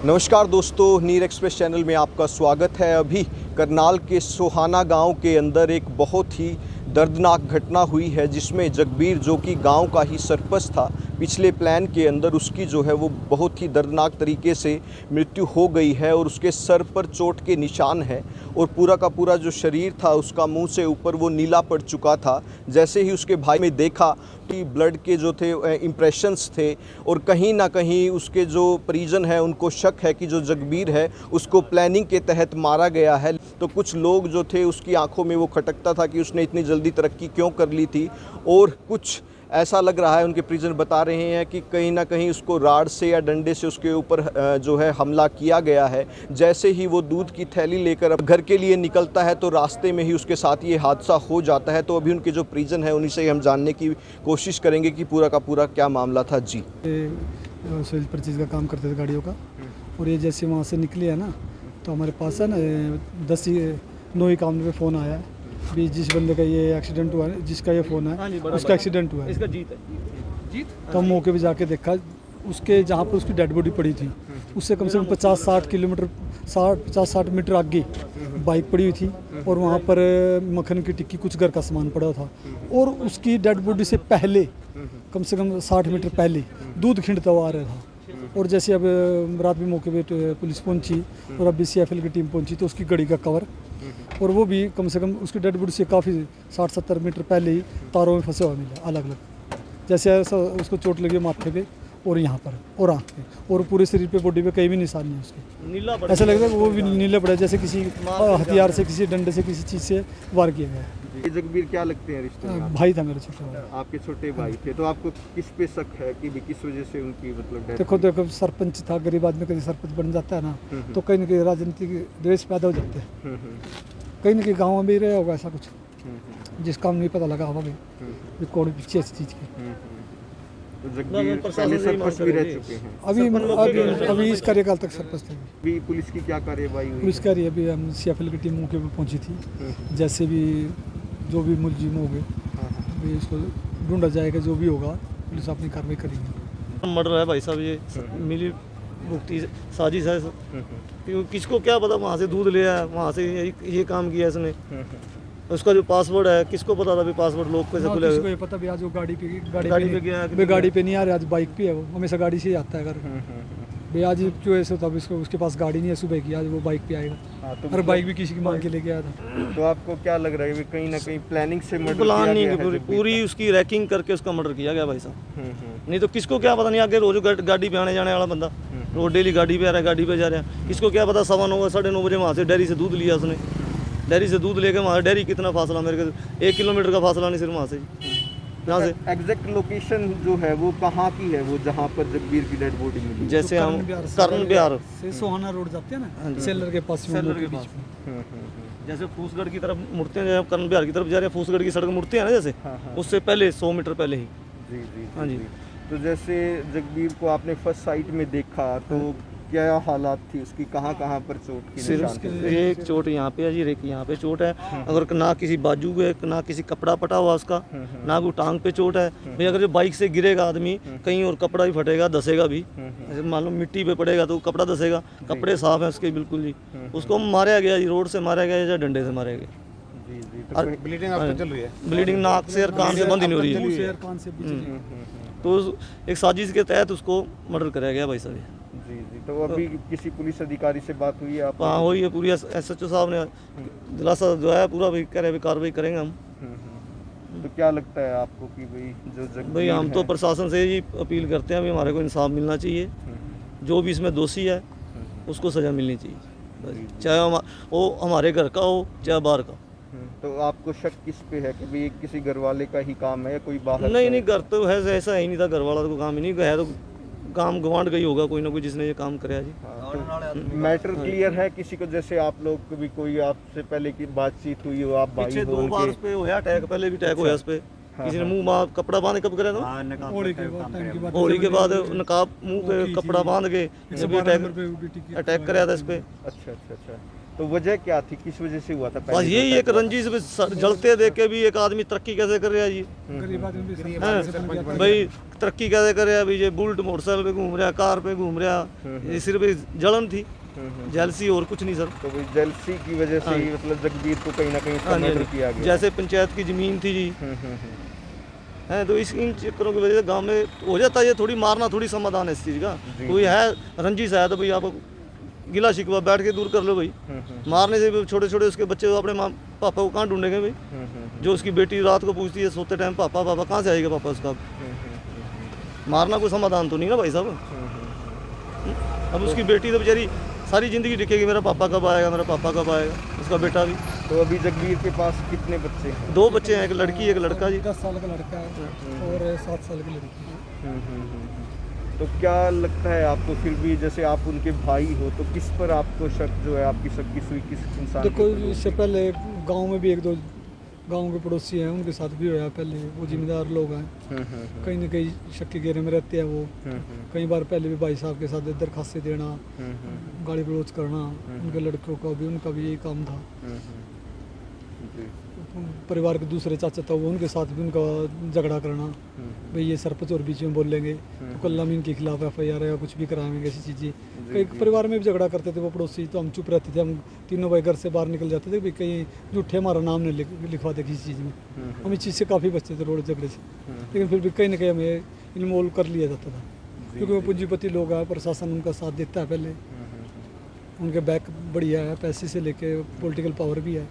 नमस्कार दोस्तों, नीर एक्सप्रेस चैनल में आपका स्वागत है। अभी करनाल के सोहाना गांव के अंदर एक बहुत ही दर्दनाक घटना हुई है, जिसमें जगबीर, जो कि गांव का ही सरपंच था, पिछले प्लान के अंदर उसकी जो है वो बहुत ही दर्दनाक तरीके से मृत्यु हो गई है और उसके सर पर चोट के निशान हैं और पूरा का पूरा जो शरीर था उसका मुंह से ऊपर वो नीला पड़ चुका था। जैसे ही उसके भाई ने देखा कि ब्लड के जो थे इम्प्रेशंस थे और कहीं ना कहीं उसके जो परिजन है उनको शक है कि जो जगबीर है उसको प्लानिंग के तहत मारा गया है। तो कुछ लोग जो थे उसकी आंखों में वो खटकता था कि उसने इतनी जल्दी तरक्की क्यों कर ली थी, और कुछ ऐसा लग रहा है, उनके परिजन बता रहे हैं कि कहीं ना कहीं उसको राड से या डंडे से उसके ऊपर जो है हमला किया गया है। जैसे ही वो दूध की थैली लेकर अब घर के लिए निकलता है तो रास्ते में ही उसके साथ ये हादसा हो जाता है। तो अभी उनके जो परिजन हैं उन्हीं से हम जानने की कोशिश करेंगे कि पूरा का पूरा क्या मामला था। जी, सेल परचेज का काम करते थे गाड़ियों का, और ये जैसे वहाँ से निकले है ना, तो हमारे पास है ना 9 इक्यावन पे फ़ोन आया है भी जिस बंदे का ये एक्सीडेंट हुआ है, जिसका ये फ़ोन है उसका एक्सीडेंट हुआ है। इसका जीत है। जीत तो हम मौके पे जाके देखा, उसके जहाँ पर उसकी डेड बॉडी पड़ी थी उससे कम से कम 50-60 किलोमीटर 50-60 मीटर आगे बाइक पड़ी हुई थी, और वहाँ पर मक्खन की टिक्की, कुछ घर का सामान पड़ा था, और उसकी डेड बॉडी से पहले कम से कम 60 मीटर पहले दूध खिंडता हुआ आ रहा था। और जैसे अब रात में मौके पे पुलिस पहुंची और अब BCFL की टीम पहुंची, तो उसकी गाड़ी का कवर, और वो भी कम से कम उसकी डेड बॉडी से काफ़ी 60-70 मीटर पहले ही तारों में फंसे हुआ मिला अलग अलग। जैसे ऐसा उसको चोट लगी माथे पे और यहाँ पर और आँख पे, और पूरे शरीर पे, बॉडी पे कहीं भी निशान नहीं है उसके। नीला ऐसा लगता है वो भी नीले पड़ा, जैसे किसी हथियार से, किसी डंडे से, किसी चीज़ से वार किया गया है। ये जगबीर क्या लगते हैं रिश्ते में? भाई था मेरे छोटे भाई। आपके छोटे भाई थे, तो आपको किस पे शक है कि भी किस वजह से उनकी मतलब डेथ? देखो सरपंच था, गरीब आदमी कभी सरपंच बन जाता है ना, तो कहीं ना कहीं राजनीतिक द्वेष पैदा हो जाते हैं। कहीं ना कहीं गाँव में भी रहा होगा ऐसा कुछ, जिसका हम नहीं पता लगा होगा कि कौन पीछे इस चीज़ की। तो जगबीर पहले सरपंच भी रह चुके हैं। अभी इस कार्यकाल तक सरपंच थे। भी पुलिस की क्या कार्यवाही हुई? पुलिस का अभी हम CFL की टीम मौके पर पहुंची थी। जैसे भी जो भी मुलजिम हो गए भी इसको ढूंढा जाएगा, जो भी होगा पुलिस अपनी कार्रवाई करेगी। मर्डर है भाई साहब, ये मिली भुगती साजिश है। क्योंकि किसको क्या पता, वहाँ से दूध ले आया, वहाँ से ये काम किया इसने। उसका जो पासवर्ड है, किसको पता था भी पासवर्ड लोग कैसे खुले? किसको ये पता भी आज वो गाड़ी पे गया भी गाड़ी पे नहीं आ रहा, आज बाइक पे है, वो हमेशा गाड़ी से ही आता है घर भाई। आज क्यों ऐसे होता, उसके पास गाड़ी नहीं है सुबह की, आज वो बाइक पे आएगा। तो और बाइक भी किसी की मांग के लेके आया था। तो आपको क्या लग रहा है कि कहीं ना कहीं प्लानिंग से मर्डर प्लान किया नहीं गया की है पूरी उसकी रैकिंग करके उसका मर्डर किया गया भाई साहब। नहीं तो किसको क्या पता, नहीं आगे रोज गाड़ी पे आने जाने वाला बंदा, रोज डेली गाड़ी पे आ रहा है, गाड़ी पे जा रहा है, किसको क्या पता 9:15 9:30 बजे वहाँ से डेयरी से दूध लिया उसने। डेयरी से दूध लेके वहाँ डेयरी कितना फासला, मेरे को 1 किलोमीटर का फासला नहीं सिर्फ वहाँ से, यहाँ से। एग्जैक्ट लोकेशन जो है वो कहाँ की है, वो जहाँ पर जगबीर की डेड बॉडी मिली? जैसे हम कर्ण बिहार से सोहाना रोड जाते हैं ना, सेलर के पास, सेलर के पास, जैसे फूसगढ़ की तरफ मुड़ते हैं, कर्ण बिहार की तरफ जा रहे हैं, फूसगढ़ की सड़क मुड़ते हैं ना जैसे, उससे पहले 100 मीटर पहले ही। जी जी हाँ जी। तो जैसे जगबीर को आपने फर्स्ट साइट में देखा तो क्या हालात थी उसकी, कहाँ कहाँ पर चोट की निशान थे? एक चोट यहाँ पे है जी, एक यहाँ पे चोट है। अगर ना किसी बाजू पे, ना किसी कपड़ा पटा हुआ उसका, ना कोई टांग पे चोट है भाई। अगर जो बाइक से गिरेगा आदमी कहीं और कपड़ा भी फटेगा, धसेगा भी, जैसे मान लो मिट्टी पे पड़ेगा तो कपड़ा धसेगा। कपड़े साफ हैं उसके बिल्कुल जी। उसको मारा गया जी, रोड से मारा गया या डंडे से मारे गए। जी जी। तो ब्लीडिंग आपको चल रही है? ब्लीडिंग नाक से और कान से बंद ही नहीं हो रही है। तो एक साजिश के तहत उसको मर्डर कराया गया भाई साहब। जी जी। तो अभी किसी पुलिस अधिकारी से बात हुई है आप? हाँ हुई है, पूरी SHO साहब ने दिलासा जो है पूरा भी कह रहे कार्रवाई करेंगे हम। तो क्या लगता है आपको कि भाई हम तो प्रशासन से ही अपील करते हैं, अभी हमारे को इंसाफ मिलना चाहिए। जो भी इसमें दोषी है उसको सज़ा मिलनी चाहिए, चाहे वो हमारे घर का हो चाहे बाहर का। तो आपको शक किस पे है कि भाई किसी घर वाले का ही काम है या कोई बाहर? नहीं, घर तो है, ऐसा ही नहीं था, घर वाला तो काम ही नहीं है, तो काम गवांड गई होगा कोई ना कोई जिसने ये काम कराया जी। तो मैटर क्लियर है किसी को? जैसे आप लोग कभी कोई आपसे पहले की बातचीत हुई हो, आप भाई पीछे हो 2 बार उस पे होया अटैक, पहले भी अटैक होया उस पे। किसी ने मुंह में कपड़ा बांध कब करा था? होली के बाद नकाब मुंह पे कपड़ा बांध के अटैक कराया था इस पे। अच्छा। तो तो वजह क्या थी, किस वजह से हुआ था? बस यही एक रंजिश में जलते देख के भी एक आदमी तरक्की कैसे कर रहा है जी, गरीब आदमी भी हैं? भाई तरक्की कैसे कर रहा है, भाई ये बुलेट मोटरसाइकिल पे घूम रहा, कार पे घूम रहा, ये सिर्फ एक जलन थी, जेलसी और कुछ नहीं सर। तो भाई जेलसी की वजह से ही मतलब जगबीर को कहीं ना कहीं इसका हाँ जी, मर्डर हाँ जी। किया गया। जैसे पंचायत की ज़मीन थी जी, हैं, तो इन चक्करों की वजह से गांव में हो जाता है ये, थोड़ी मारना थोड़ी समाधान है इस चीज़ का। कोई है रंजिश है तो भाई आप गिला शिकवा बैठ के दूर कर लो भाई, मारने से भी छोटे छोटे उसके बच्चे अपने माँ पापा को कहाँ ढूंढेंगे भाई? जो उसकी बेटी रात को पूछती है सोते टाइम, पापा पापा कहाँ से आएगा पापा उसका? मारना कोई समाधान तो नहीं ना भाई साहब। अब उसकी बेटी तो बेचारी सारी ज़िंदगी दिखेगी, मेरा पापा कब आएगा, मेरा पापा कब आएगा, उसका बेटा भी। तो अभी जगबीर के पास कितने बच्चे हैं? 2 बच्चे हैं, एक लड़की एक लड़का जी। 10 साल का लड़का है और 7 साल की लड़की है। तो क्या लगता है आपको फिर भी, जैसे आप उनके भाई हो, तो किस पर आपको शक जो है, आपकी शक किस हुई, किस इंसान देखो के ऊपर हुई? इससे पहले गांव में भी 1-2 गांव के पड़ोसी हैं, उनके साथ भी हुआ पहले, वो जिम्मेदार लोग हैं, कहीं ना कहीं शक के घेरे में रहते हैं वो। कई बार पहले भी भाई साहब के साथ दरखास्तें देना, गाली गलौज करना, उनके लड़कों का भी, उनका भी यही काम था। जी। परिवार के दूसरे चाचा था वो, उनके साथ भी उनका झगड़ा करना, भाई ये सरपंच और बीच में बोल लेंगे तो कल हम इनके खिलाफ FIR या कुछ भी कराएंगे, ऐसी चीज़ें। कई परिवार में भी झगड़ा करते थे वो पड़ोसी, तो हम चुप रहते थे, हम तीनों भाई घर से बाहर निकल जाते थे, भाई कहीं झूठे हमारा नाम नहीं लिखवा दे किसी चीज़ में। हम इस चीज़ से काफ़ी बचते थे, रोड झगड़े से, लेकिन फिर भी कहीं ना कहीं हमें इन्वॉल्व कर लिया जाता था, क्योंकि वो पूंजीपति लोग हैं, प्रशासन उनका साथ देता है पहले, उनके बैक बढ़िया है, पैसे से लेके पॉलिटिकल पावर भी है।